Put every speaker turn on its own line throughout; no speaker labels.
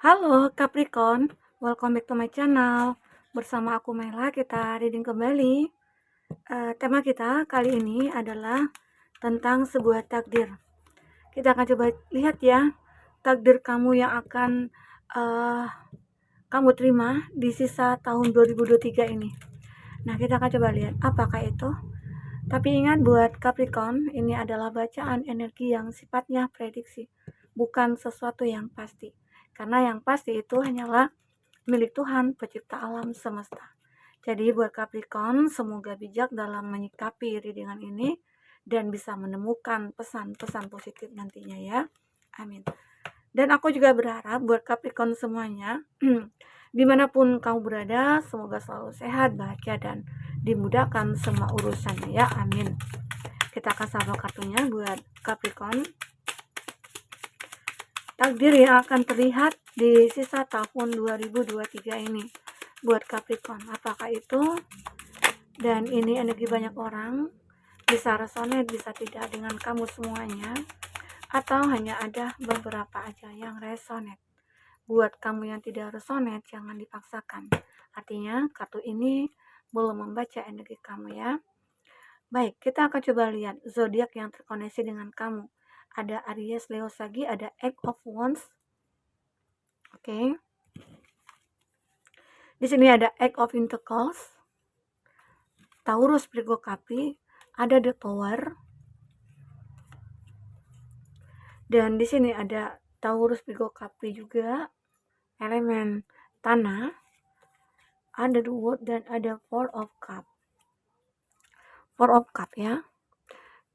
Halo Capricorn, welcome back to my channel. Bersama aku Mela, kita reading kembali. Tema kita kali ini adalah tentang sebuah takdir. Kita akan coba lihat ya, takdir kamu yang akan uh, kamu terima di sisa tahun 2023 ini. Nah, kita akan coba lihat apakah itu. Tapi ingat buat Capricorn, ini adalah bacaan energi yang sifatnya prediksi, bukan sesuatu yang pasti. Karena yang pasti itu hanyalah milik Tuhan, pencipta alam semesta. Jadi buat Capricorn, semoga bijak dalam menyikapi readingan ini dan bisa menemukan pesan-pesan positif nantinya ya. Amin. Dan aku juga berharap buat Capricorn semuanya, dimanapun kamu berada, semoga selalu sehat, bahagia, dan dimudahkan semua urusannya ya. Amin. Kita akan sambal kartunya buat Capricorn. Takdir yang akan terlihat di sisa tahun 2023 ini buat Capricorn, apakah itu? Dan ini energi banyak orang, bisa resonate, bisa tidak dengan kamu semuanya, atau hanya ada beberapa aja yang resonate. Buat kamu yang tidak resonate, jangan dipaksakan. Artinya kartu ini belum membaca energi kamu ya. Baik, kita akan coba lihat zodiak yang terkoneksi dengan kamu. Ada Aries, Leo, Sagi, ada Eight of Wands. Oke. Di sini ada Eight of Pentacles, Taurus, Virgo, Capri, ada The Tower. Dan di sini ada Taurus, Virgo, Capri juga, elemen tanah, ada The Wood dan ada Four of Cup. Four of Cup ya.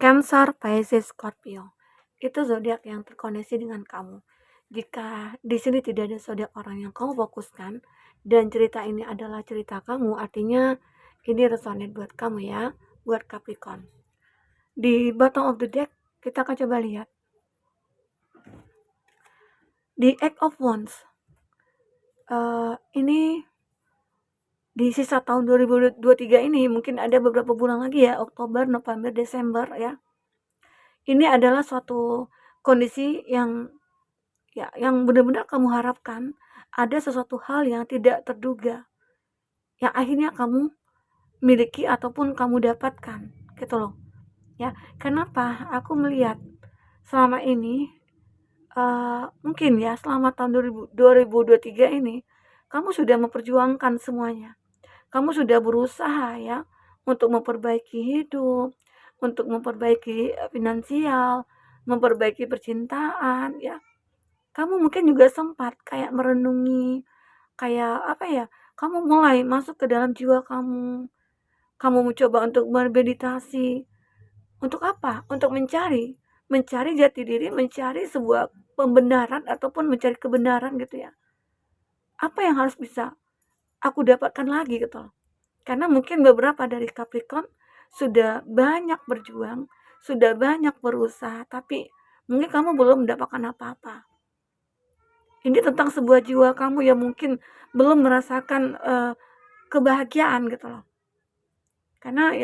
Cancer, Pisces, Scorpio. Itu zodiak yang terkoneksi dengan kamu. Jika di sini tidak ada zodiak orang yang kamu fokuskan dan cerita ini adalah cerita kamu, artinya ini resonate buat kamu ya, buat Capricorn. Di bottom of the deck kita akan coba lihat. Di Eight of Wands. Ini di sisa tahun 2023 ini mungkin ada beberapa bulan lagi ya, Oktober, November, Desember ya. Ini adalah suatu kondisi yang benar-benar kamu harapkan, ada sesuatu hal yang tidak terduga yang akhirnya kamu miliki ataupun kamu dapatkan gitu loh ya. Kenapa aku melihat selama ini mungkin ya selama tahun 2023 ini kamu sudah memperjuangkan semuanya, kamu sudah berusaha ya untuk memperbaiki hidup, untuk memperbaiki finansial, memperbaiki percintaan ya. Kamu mungkin juga sempat kayak merenungi, kayak apa ya, kamu mulai masuk ke dalam jiwa kamu. Kamu mencoba untuk bermeditasi. Untuk apa? Untuk mencari jati diri, mencari sebuah pembenaran ataupun mencari kebenaran gitu ya. Apa yang harus bisa aku dapatkan lagi gitu loh. Karena mungkin beberapa dari Capricorn sudah banyak berjuang, sudah banyak berusaha, tapi mungkin kamu belum mendapatkan apa-apa. Ini tentang sebuah jiwa kamu yang mungkin belum merasakan kebahagiaan gitu loh. Karena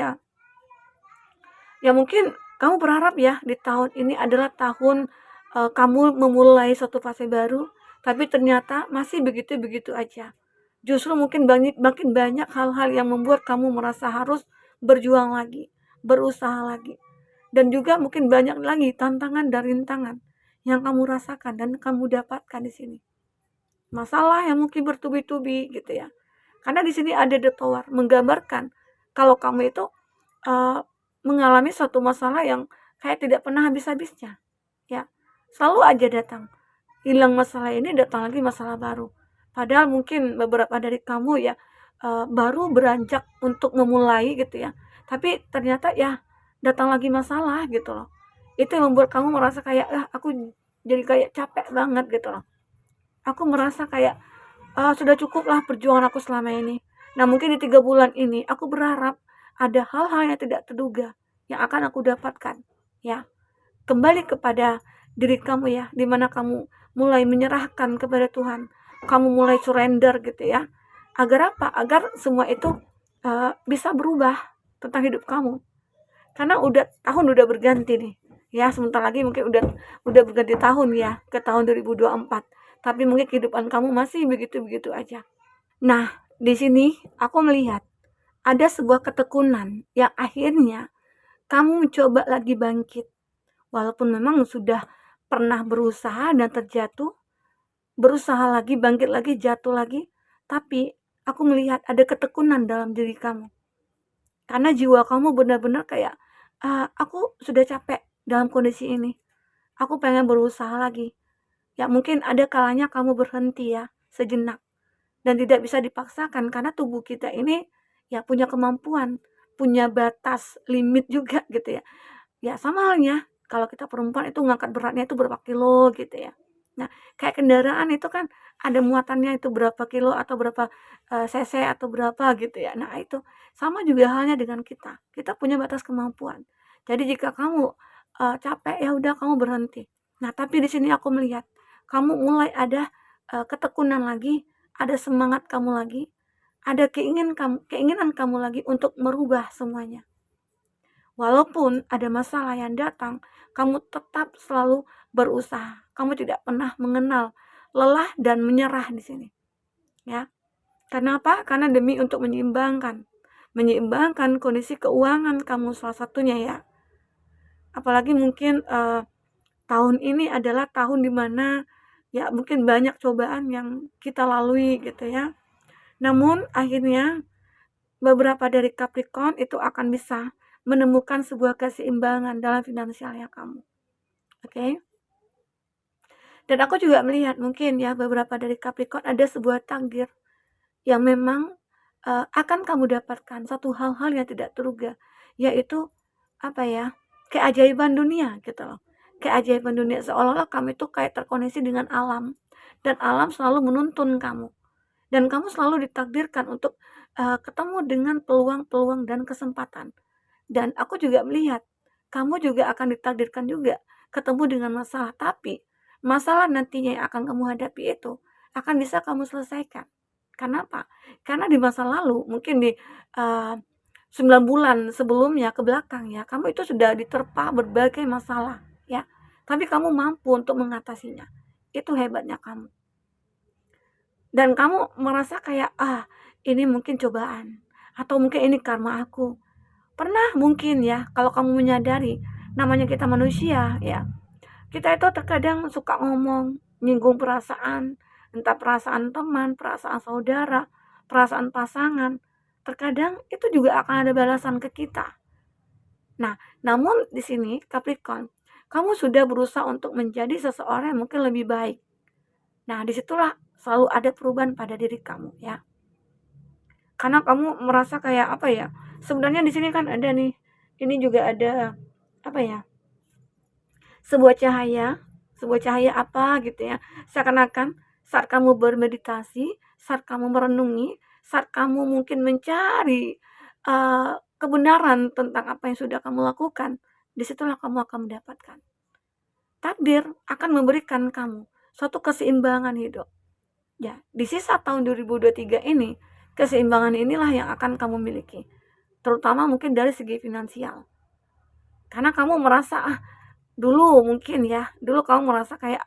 ya mungkin kamu berharap ya di tahun ini adalah tahun kamu memulai suatu fase baru, tapi ternyata masih begitu-begitu aja. Justru mungkin makin banyak hal-hal yang membuat kamu merasa harus berjuang lagi, berusaha lagi. Dan juga mungkin banyak lagi tantangan dan rintangan yang kamu rasakan dan kamu dapatkan di sini. Masalah yang mungkin bertubi-tubi gitu ya. Karena di sini ada The Tower menggambarkan kalau kamu itu mengalami suatu masalah yang kayak tidak pernah habis-habisnya. Ya, selalu aja datang. Hilang masalah ini, datang lagi masalah baru. Padahal mungkin beberapa dari kamu ya baru beranjak untuk memulai gitu ya. Tapi ternyata ya datang lagi masalah gitu loh. Itu yang membuat kamu merasa kayak aku jadi kayak capek banget gitu loh. Aku merasa kayak sudah cukuplah perjuangan aku selama ini. Nah mungkin di 3 bulan ini aku berharap ada hal-hal yang tidak terduga yang akan aku dapatkan ya. Kembali kepada diri kamu ya, dimana kamu mulai menyerahkan kepada Tuhan, kamu mulai surrender gitu ya. Agar apa? Agar semua itu bisa berubah tentang hidup kamu. Karena tahun udah berganti nih ya, sebentar lagi mungkin udah berganti tahun ya, ke tahun 2024. tapi mungkin kehidupan kamu masih begitu-begitu aja. Nah, di sini aku melihat ada sebuah ketekunan yang akhirnya kamu mencoba lagi bangkit. Walaupun memang sudah pernah berusaha dan terjatuh, berusaha lagi, bangkit lagi, jatuh lagi, tapi aku melihat ada ketekunan dalam diri kamu. Karena jiwa kamu benar-benar kayak, aku sudah capek dalam kondisi ini. Aku pengen berusaha lagi. Ya mungkin ada kalanya kamu berhenti ya, sejenak. Dan tidak bisa dipaksakan karena tubuh kita ini ya punya kemampuan, punya batas, limit juga gitu ya. Ya sama halnya kalau kita perempuan itu ngangkat beratnya itu berapa kilo gitu ya. Nah, kayak kendaraan itu kan ada muatannya itu berapa kilo atau berapa, cc atau berapa gitu ya. Nah itu, sama juga halnya dengan kita. Kita punya batas kemampuan. Jadi jika kamu, capek, ya udah kamu berhenti. Nah tapi di sini aku melihat, kamu mulai ada, ketekunan lagi, ada semangat kamu lagi, ada keinginan kamu lagi untuk merubah semuanya. Walaupun ada masalah yang datang, kamu tetap selalu berusaha. Kamu tidak pernah mengenal lelah dan menyerah di sini. Ya. Kenapa? Karena demi untuk menyeimbangkan kondisi keuangan kamu salah satunya ya. Apalagi mungkin tahun ini adalah tahun dimana ya mungkin banyak cobaan yang kita lalui gitu ya. Namun akhirnya beberapa dari Capricorn itu akan bisa menemukan sebuah keseimbangan dalam finansialnya kamu. Oke. Dan aku juga melihat mungkin ya beberapa dari Capricorn ada sebuah takdir yang memang akan kamu dapatkan satu hal-hal yang tidak terduga, yaitu apa ya? Keajaiban dunia gitu loh. Keajaiban dunia seolah-olah kamu itu kayak terkoneksi dengan alam dan alam selalu menuntun kamu. Dan kamu selalu ditakdirkan untuk ketemu dengan peluang-peluang dan kesempatan. Dan aku juga melihat, kamu juga akan ditakdirkan juga ketemu dengan masalah, tapi masalah nantinya yang akan kamu hadapi itu akan bisa kamu selesaikan. Kenapa? Karena di masa lalu, mungkin di 9 bulan sebelumnya ke belakang ya, kamu itu sudah diterpa berbagai masalah ya. Tapi kamu mampu untuk mengatasinya. Itu hebatnya kamu. Dan kamu merasa kayak, ini mungkin cobaan atau mungkin ini karma aku. Pernah mungkin ya, kalau kamu menyadari, namanya kita manusia ya, kita itu terkadang suka ngomong, nyinggung perasaan, entah perasaan teman, perasaan saudara, perasaan pasangan. Terkadang itu juga akan ada balasan ke kita. Nah, namun di sini Capricorn, kamu sudah berusaha untuk menjadi seseorang yang mungkin lebih baik. Nah, disitulah selalu ada perubahan pada diri kamu ya. Karena kamu merasa kayak apa ya? Sebenarnya di sini kan ada nih, ini juga ada apa ya? Sebuah cahaya apa gitu ya. Seakan-akan saat kamu bermeditasi, saat kamu merenungi, saat kamu mungkin mencari kebenaran tentang apa yang sudah kamu lakukan, disitulah kamu akan mendapatkan. Takdir akan memberikan kamu suatu keseimbangan hidup. Ya, di sisa tahun 2023 ini, keseimbangan inilah yang akan kamu miliki. Terutama mungkin dari segi finansial. Karena kamu merasa, dulu mungkin ya, dulu kamu merasa kayak,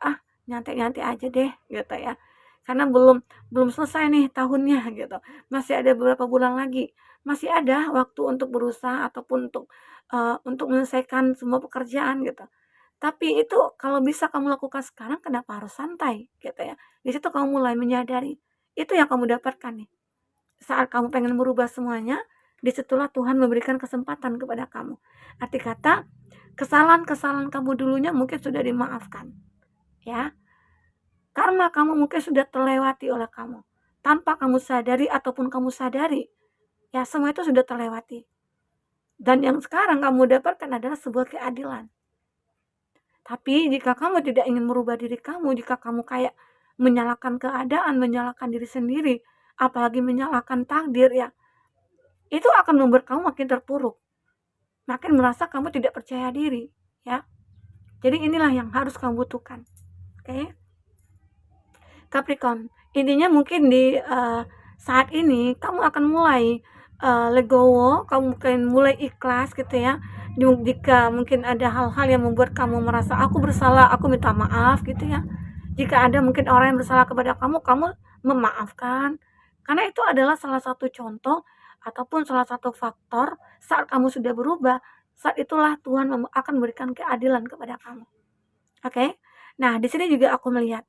nyantai-nyantai aja deh, gitu ya. Karena belum selesai nih tahunnya, gitu. Masih ada beberapa bulan lagi. Masih ada waktu untuk berusaha ataupun untuk menyelesaikan semua pekerjaan, gitu. Tapi itu kalau bisa kamu lakukan sekarang, kenapa harus santai, gitu ya. Di situ kamu mulai menyadari, itu yang kamu dapatkan nih. Saat kamu pengen merubah semuanya, disitulah Tuhan memberikan kesempatan kepada kamu. Arti kata, kesalahan-kesalahan kamu dulunya mungkin sudah dimaafkan. Ya. Karma kamu mungkin sudah terlewati oleh kamu. Tanpa kamu sadari ataupun kamu sadari, ya semua itu sudah terlewati. Dan yang sekarang kamu dapatkan adalah sebuah keadilan. Tapi jika kamu tidak ingin merubah diri kamu, jika kamu kayak menyalahkan keadaan, menyalahkan diri sendiri, apalagi menyalahkan takdir ya, itu akan membuat kamu makin terpuruk. Makin merasa kamu tidak percaya diri, ya. Jadi inilah yang harus kamu butuhkan. Oke. Capricorn, intinya mungkin di saat ini kamu akan mulai legowo, kamu mungkin mulai ikhlas gitu ya. Jika mungkin ada hal-hal yang membuat kamu merasa aku bersalah, aku minta maaf gitu ya. Jika ada mungkin orang yang bersalah kepada kamu, kamu memaafkan. Karena itu adalah salah satu contoh ataupun salah satu faktor saat kamu sudah berubah, saat itulah Tuhan akan memberikan keadilan kepada kamu. Oke? Nah, di sini juga aku melihat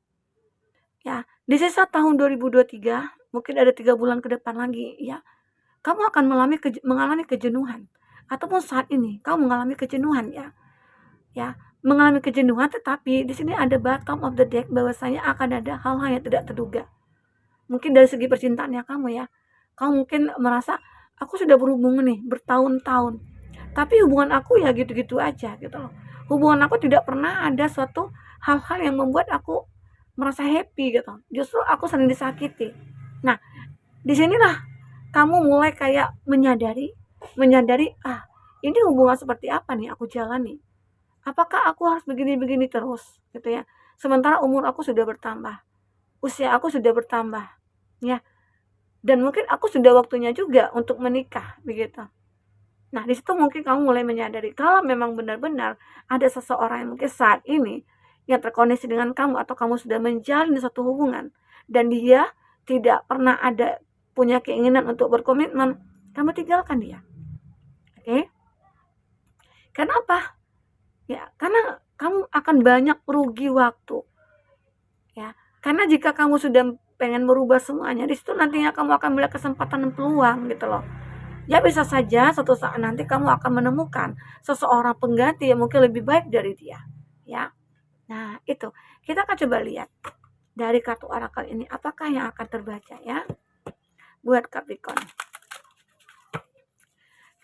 ya, di sisa tahun 2023, mungkin ada 3 bulan ke depan lagi ya, kamu akan mengalami kejenuhan. Ataupun saat ini kamu mengalami kejenuhan ya. Ya, mengalami kejenuhan, tetapi di sini ada bottom of the deck bahwasanya akan ada hal-hal yang tidak terduga. Mungkin dari segi percintaannya kamu ya. Kamu mungkin merasa aku sudah berhubungan nih bertahun-tahun. Tapi hubungan aku ya gitu-gitu aja gitu loh. Hubungan aku tidak pernah ada suatu hal-hal yang membuat aku merasa happy gitu. Justru aku sering disakiti. Nah, disinilah kamu mulai kayak menyadari ini hubungan seperti apa nih aku jalani. Apakah aku harus begini-begini terus gitu ya. Sementara umur aku sudah bertambah, usia aku sudah bertambah ya, dan mungkin aku sudah waktunya juga untuk menikah begitu. Nah, di situ mungkin kamu mulai menyadari kalau memang benar-benar ada seseorang yang mungkin saat ini yang terkoneksi dengan kamu atau kamu sudah menjalin satu hubungan dan dia tidak pernah ada punya keinginan untuk berkomitmen, kamu tinggalkan dia. Oke? Kenapa? Ya, karena kamu akan banyak merugi waktu. Ya, karena jika kamu sudah pengen merubah semuanya, di situ nantinya kamu akan melihat kesempatan dan peluang gitu loh. Ya bisa saja suatu saat nanti kamu akan menemukan seseorang pengganti yang mungkin lebih baik dari dia. Ya. Nah, itu. Kita akan coba lihat dari kartu orakel ini apakah yang akan terbaca ya buat Capricorn.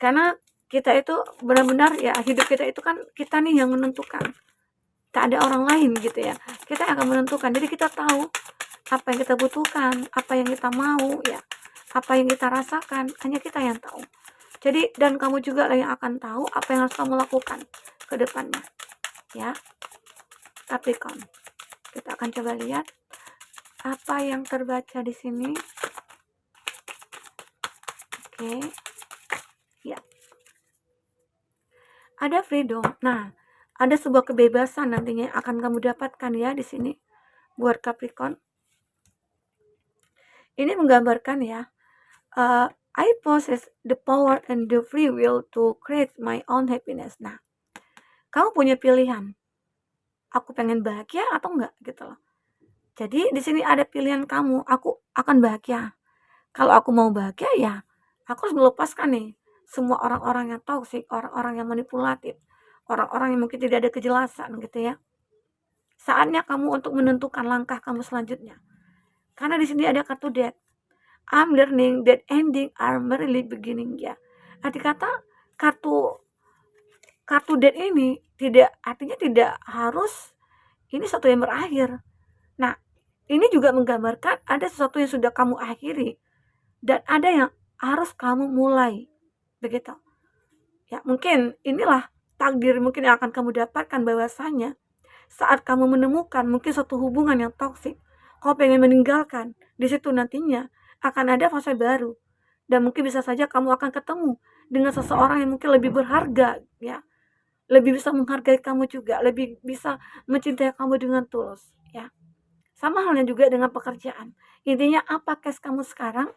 Karena kita itu benar-benar ya hidup kita itu kan kita nih yang menentukan. Tak ada orang lain gitu ya. Kita akan menentukan. Jadi kita tahu apa yang kita butuhkan, apa yang kita mau ya, apa yang kita rasakan, hanya kita yang tahu. Jadi dan kamu juga yang akan tahu apa yang harus kamu lakukan ke depannya. Ya. Capricorn. Kita akan coba lihat apa yang terbaca di sini. Oke. Ya. Ada freedom. Nah, ada sebuah kebebasan nantinya yang akan kamu dapatkan ya di sini buat Capricorn. Ini menggambarkan ya, I possess the power and the free will to create my own happiness. Nah, kamu punya pilihan. Aku pengen bahagia atau enggak gitu loh. Jadi di sini ada pilihan kamu. Aku akan bahagia. Kalau aku mau bahagia ya, aku harus melepaskan nih semua orang-orang yang toksik, orang-orang yang manipulatif, orang-orang yang mungkin tidak ada kejelasan gitu ya. Saatnya kamu untuk menentukan langkah kamu selanjutnya. Karena di sini ada kartu death. I'm learning that ending are merely beginning ya. Arti kata kartu death ini artinya tidak harus ini satu yang berakhir. Nah, ini juga menggambarkan ada sesuatu yang sudah kamu akhiri dan ada yang harus kamu mulai. Begitu. Ya, mungkin inilah takdir mungkin yang akan kamu dapatkan bahwasanya saat kamu menemukan mungkin satu hubungan yang toksik, kamu pengen meninggalkan, di situ nantinya akan ada fase baru. Dan mungkin bisa saja kamu akan ketemu dengan seseorang yang mungkin lebih berharga ya. Lebih bisa menghargai kamu juga, lebih bisa mencintai kamu dengan tulus ya. Sama halnya juga dengan pekerjaan. Intinya apa case kamu sekarang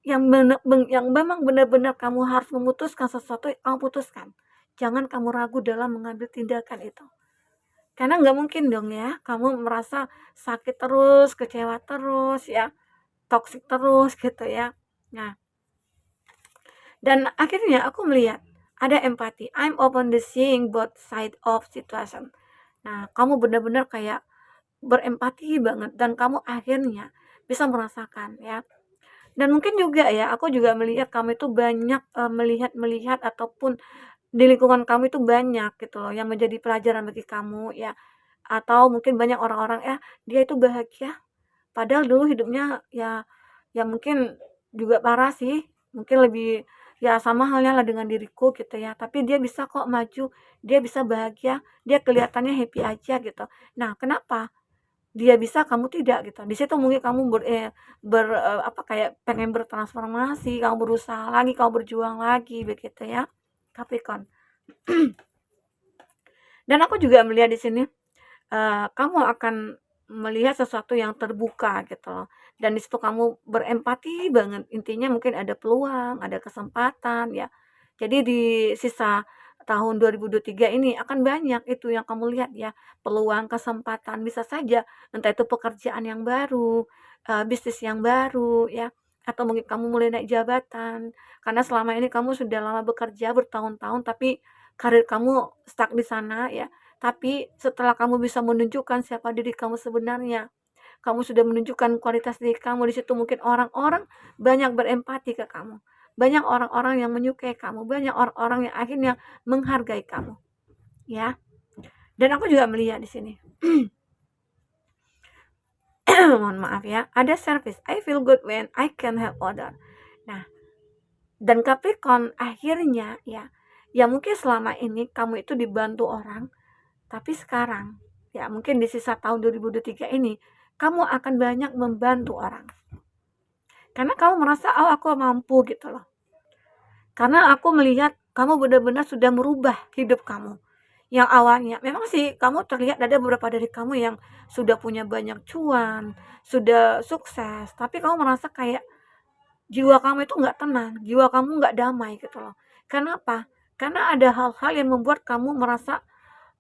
yang memang benar-benar kamu harus memutuskan sesuatu, kamu putuskan. Jangan kamu ragu dalam mengambil tindakan itu. Karena nggak mungkin dong ya, kamu merasa sakit terus, kecewa terus ya, toksik terus gitu ya. Nah, dan akhirnya aku melihat ada empati. I'm open to seeing both side of situation. Nah, kamu benar-benar kayak berempati banget dan kamu akhirnya bisa merasakan ya. Dan mungkin juga ya, aku juga melihat kamu itu banyak melihat ataupun di lingkungan kamu itu banyak gitu loh yang menjadi pelajaran bagi kamu ya. Atau mungkin banyak orang-orang ya dia itu bahagia padahal dulu hidupnya ya mungkin juga parah sih, mungkin lebih ya sama halnya lah dengan diriku gitu ya, tapi dia bisa kok maju, dia bisa bahagia, dia kelihatannya happy aja gitu. Nah, kenapa dia bisa kamu tidak gitu? Di situ mungkin kamu kayak pengen bertransformasi, kamu berusaha lagi, kamu berjuang lagi begitu ya, Capricorn. Dan aku juga melihat di sini kamu akan melihat sesuatu yang terbuka gitu loh, dan di situ kamu berempati banget, intinya mungkin ada peluang, ada kesempatan ya. Jadi di sisa tahun 2023 ini akan banyak itu yang kamu lihat ya, peluang, kesempatan, bisa saja entah itu pekerjaan yang baru, bisnis yang baru ya, atau mungkin kamu mulai naik jabatan. Karena selama ini kamu sudah lama bekerja bertahun-tahun tapi karir kamu stuck di sana ya. Tapi setelah kamu bisa menunjukkan siapa diri kamu sebenarnya, kamu sudah menunjukkan kualitas diri kamu, di situ mungkin orang-orang banyak berempati ke kamu. Banyak orang-orang yang menyukai kamu, banyak orang-orang yang akhirnya menghargai kamu, ya. Dan aku juga melihat di sini. Mohon maaf ya, ada service. I feel good when I can help other. Nah, dan Capricorn akhirnya ya mungkin selama ini kamu itu dibantu orang, tapi sekarang, ya mungkin di sisa tahun 2023 ini, kamu akan banyak membantu orang. Karena kamu merasa, oh aku mampu gitu loh. Karena aku melihat kamu benar-benar sudah merubah hidup kamu. Yang awalnya, memang sih kamu terlihat ada beberapa dari kamu yang sudah punya banyak cuan, sudah sukses, tapi kamu merasa kayak jiwa kamu itu nggak tenang, jiwa kamu nggak damai gitu loh. Kenapa? Karena ada hal-hal yang membuat kamu merasa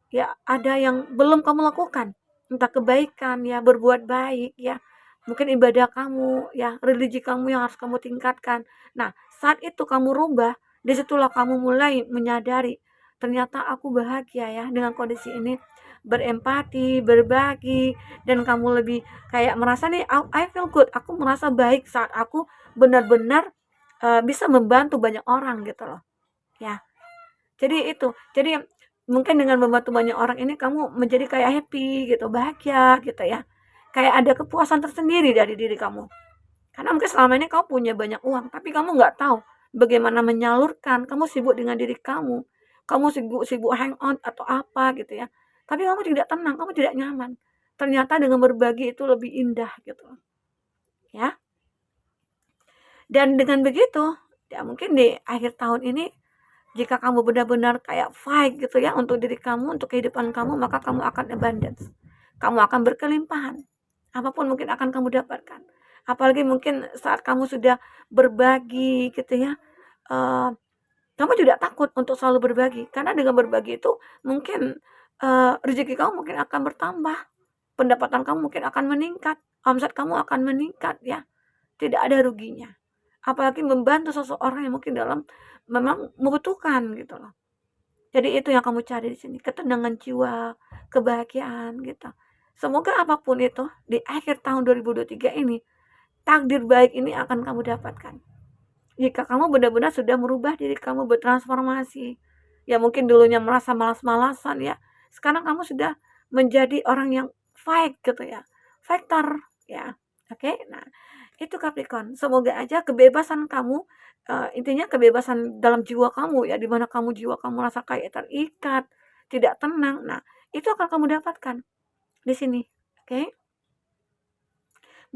ya ada yang belum kamu lakukan, entah kebaikan ya, berbuat baik ya, mungkin ibadah kamu ya, religi kamu yang harus kamu tingkatkan. Nah, saat itu kamu rubah, disitulah kamu mulai menyadari ternyata aku bahagia ya dengan kondisi ini, berempati, berbagi, dan kamu lebih kayak merasa nih, I feel good, aku merasa baik saat aku benar-benar bisa membantu banyak orang gitu loh ya. Jadi itu, jadi mungkin dengan membantu banyak orang ini kamu menjadi kayak happy gitu, bahagia gitu ya. Kayak ada kepuasan tersendiri dari diri kamu. Karena mungkin selama ini kamu punya banyak uang, tapi kamu nggak tahu bagaimana menyalurkan. Kamu sibuk dengan diri kamu. Kamu sibuk hang out atau apa gitu ya. Tapi kamu tidak tenang, kamu tidak nyaman. Ternyata dengan berbagi itu lebih indah gitu. Ya. Dan dengan begitu, ya mungkin di akhir tahun ini jika kamu benar-benar kayak fight gitu ya untuk diri kamu, untuk kehidupan kamu, maka kamu akan abundance. Kamu akan berkelimpahan. Apapun mungkin akan kamu dapatkan. Apalagi mungkin saat kamu sudah berbagi gitu ya. Kamu tidak takut untuk selalu berbagi. Karena dengan berbagi itu mungkin rezeki kamu mungkin akan bertambah. Pendapatan kamu mungkin akan meningkat. Omset kamu akan meningkat ya. Tidak ada ruginya. Apalagi membantu seseorang yang mungkin memang membutuhkan gitu loh. Jadi itu yang kamu cari di sini, ketenangan jiwa, kebahagiaan gitu. Semoga apapun itu di akhir tahun 2023 ini, takdir baik ini akan kamu dapatkan. Jika kamu benar-benar sudah merubah diri kamu, bertransformasi. Ya mungkin dulunya merasa malas-malasan ya. Sekarang kamu sudah menjadi orang yang fight gitu ya. Fighter ya. Oke. Nah, itu Capricorn. Semoga aja kebebasan kamu intinya kebebasan dalam jiwa kamu ya, di mana kamu jiwa kamu merasa kayak terikat, tidak tenang. Nah, itu akan kamu dapatkan di sini. Oke?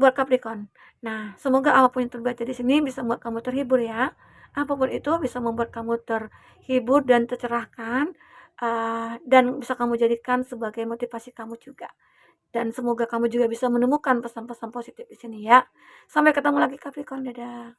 Buat Capricorn. Nah, semoga apapun yang terbaca di sini bisa membuat kamu terhibur ya. Apapun itu bisa membuat kamu terhibur dan tercerahkan, dan bisa kamu jadikan sebagai motivasi kamu juga. Dan semoga kamu juga bisa menemukan pesan-pesan positif di sini ya. Sampai ketemu lagi Capricorn, dadah.